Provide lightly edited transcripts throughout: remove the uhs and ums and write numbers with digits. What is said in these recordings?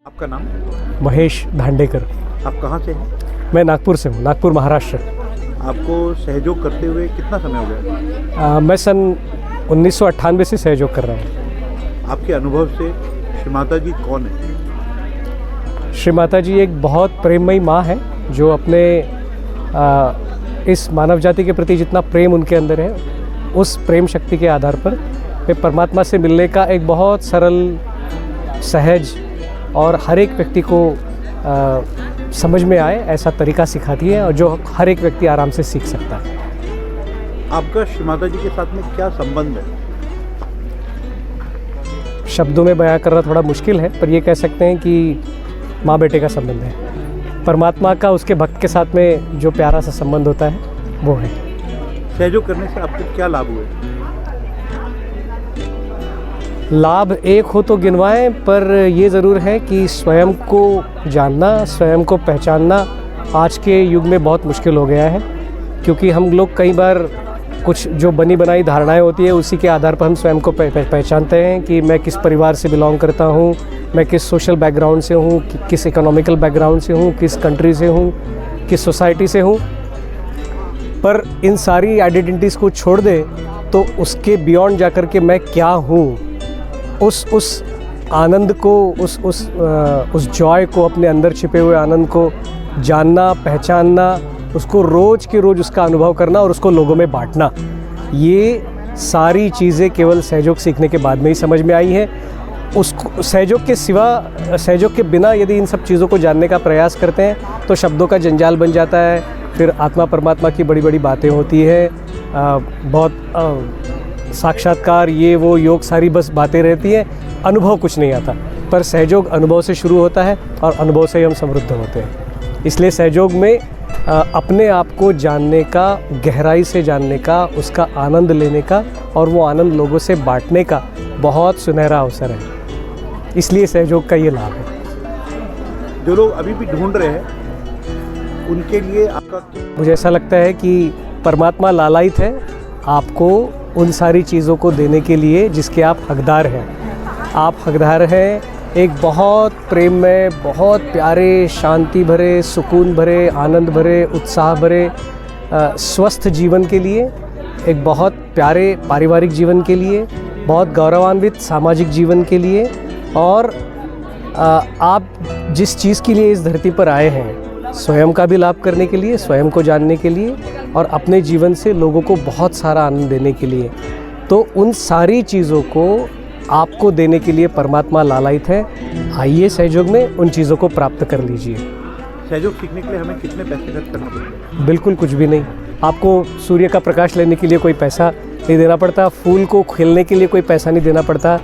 आपका नाम? महेश धांडेकर। आप कहाँ से हैं? मैं नागपुर से हूँ, नागपुर महाराष्ट्र। आपको सहयोग करते हुए कितना समय हो गया? मैं सन 1998 से सहयोग कर रहा हूँ। आपके अनुभव से श्री माता जी कौन है? श्री माता जी एक बहुत प्रेममयी माँ है जो अपने इस मानव जाति के प्रति जितना प्रेम उनके अंदर है, उस प्रेम शक्ति के आधार पर वे परमात्मा से मिलने का एक बहुत सरल, सहज और हर एक व्यक्ति को समझ में आए ऐसा तरीका सिखाती है, और जो हर एक व्यक्ति आराम से सीख सकता है। आपका श्री माता जी के साथ में क्या संबंध है? शब्दों में बयां करना थोड़ा मुश्किल है, पर ये कह सकते हैं कि माँ बेटे का संबंध है। परमात्मा का उसके भक्त के साथ में जो प्यारा सा संबंध होता है वो है। सहयोग करने से आपको क्या लाभ हुए? लाभ एक हो तो गिनवाएं, पर ये ज़रूर है कि स्वयं को जानना, स्वयं को पहचानना आज के युग में बहुत मुश्किल हो गया है, क्योंकि हम लोग कई बार कुछ जो बनी बनाई धारणाएं होती है उसी के आधार पर हम स्वयं को पहचानते हैं कि मैं किस परिवार से बिलोंग करता हूँ, मैं किस सोशल बैकग्राउंड से हूँ, किस इकोनॉमिकल बैकग्राउंड से हूँ, किस कंट्री से हूँ, किस सोसाइटी से हूँ। पर इन सारी आइडेंटिटीज़ को छोड़ दे तो उसके बियॉन्ड जाकर के मैं क्या हूँ, उस आनंद को, उस जॉय को, अपने अंदर छिपे हुए आनंद को जानना, पहचानना, उसको रोज़ के रोज़ उसका अनुभव करना और उसको लोगों में बांटना, ये सारी चीज़ें केवल सहयोग सीखने के बाद में ही समझ में आई हैं। उसको सहयोग के सिवा, सहयोग के बिना यदि इन सब चीज़ों को जानने का प्रयास करते हैं तो शब्दों का जंजाल बन जाता है। फिर आत्मा परमात्मा की बड़ी बड़ी बातें होती है, बहुत साक्षात्कार, ये वो योग, सारी बस बातें रहती हैं, अनुभव कुछ नहीं आता। पर सहयोग अनुभव से शुरू होता है और अनुभव से ही हम समृद्ध होते हैं। इसलिए सहयोग में अपने आप को जानने का, गहराई से जानने का, उसका आनंद लेने का और वो आनंद लोगों से बांटने का बहुत सुनहरा अवसर है। इसलिए सहयोग का ये लाभ है। जो लोग अभी भी ढूंढ रहे हैं उनके लिए आपका, मुझे ऐसा लगता है कि परमात्मा लालायित है आपको उन सारी चीज़ों को देने के लिए जिसके आप हकदार हैं। आप हकदार हैं एक बहुत प्रेममय, बहुत प्यारे, शांति भरे, सुकून भरे, आनंद भरे, उत्साह भरे, स्वस्थ जीवन के लिए, एक बहुत प्यारे पारिवारिक जीवन के लिए, बहुत गौरवान्वित सामाजिक जीवन के लिए। और आप जिस चीज़ के लिए इस धरती पर आए हैं, स्वयं का भी लाभ करने के लिए, स्वयं को जानने के लिए और अपने जीवन से लोगों को बहुत सारा आनंद देने के लिए, तो उन सारी चीज़ों को आपको देने के लिए परमात्मा लालायित है। आइए सहयोग में उन चीज़ों को प्राप्त कर लीजिए। सहयोग सीखने के लिए हमें कितने पैसे खर्च करना पड़ेगा? बिल्कुल कुछ भी नहीं। आपको सूर्य का प्रकाश लेने के लिए कोई पैसा नहीं देना पड़ता, फूल को खिलने के लिए कोई पैसा नहीं देना पड़ता,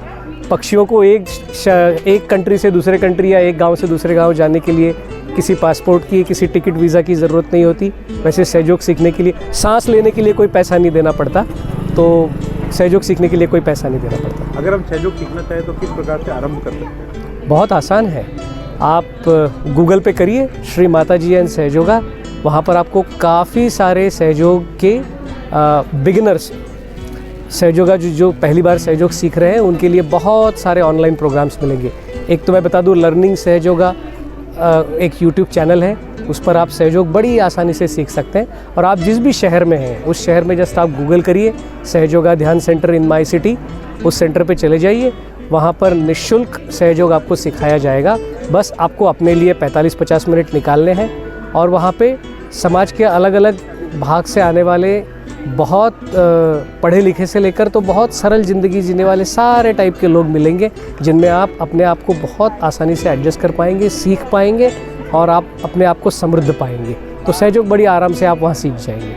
पक्षियों को एक कंट्री से दूसरे कंट्री या एक गांव से दूसरे गांव जाने के लिए किसी पासपोर्ट की, किसी टिकट वीज़ा की ज़रूरत नहीं होती। वैसे सहयोग सीखने के लिए, सांस लेने के लिए कोई पैसा नहीं देना पड़ता, तो सहयोग सीखने के लिए कोई पैसा नहीं देना पड़ता। अगर हम सहयोग सीखना चाहें तो किस प्रकार से आरंभ कर सकते हैं? बहुत आसान है। आप गूगल पे करिए श्री माता जी एंड सहयोगा, वहाँ पर आपको काफ़ी सारे सहयोग के बिगिनर्स, सहयोगा जो पहली बार सहयोग सीख रहे हैं उनके लिए बहुत सारे ऑनलाइन प्रोग्राम्स मिलेंगे। एक तो मैं बता दूँ, लर्निंग सहयोगा एक यूट्यूब चैनल है, उस पर आप सहयोग बड़ी आसानी से सीख सकते हैं। और आप जिस भी शहर में हैं उस शहर में जस्ट आप गूगल करिए सहयोगा ध्यान सेंटर इन माई सिटी, उस सेंटर पे चले जाइए, वहाँ पर निःशुल्क सहयोग आपको सिखाया जाएगा। बस आपको अपने लिए 45-50 मिनट निकालने हैं और वहाँ पे समाज के अलग अलग भाग से आने वाले, बहुत पढ़े लिखे से लेकर तो बहुत सरल ज़िंदगी जीने वाले सारे टाइप के लोग मिलेंगे, जिनमें आप अपने आप को बहुत आसानी से एडजस्ट कर पाएंगे, सीख पाएंगे और आप अपने आप को समृद्ध पाएंगे। तो सहयोग बड़ी आराम से आप वहाँ सीख जाएंगे।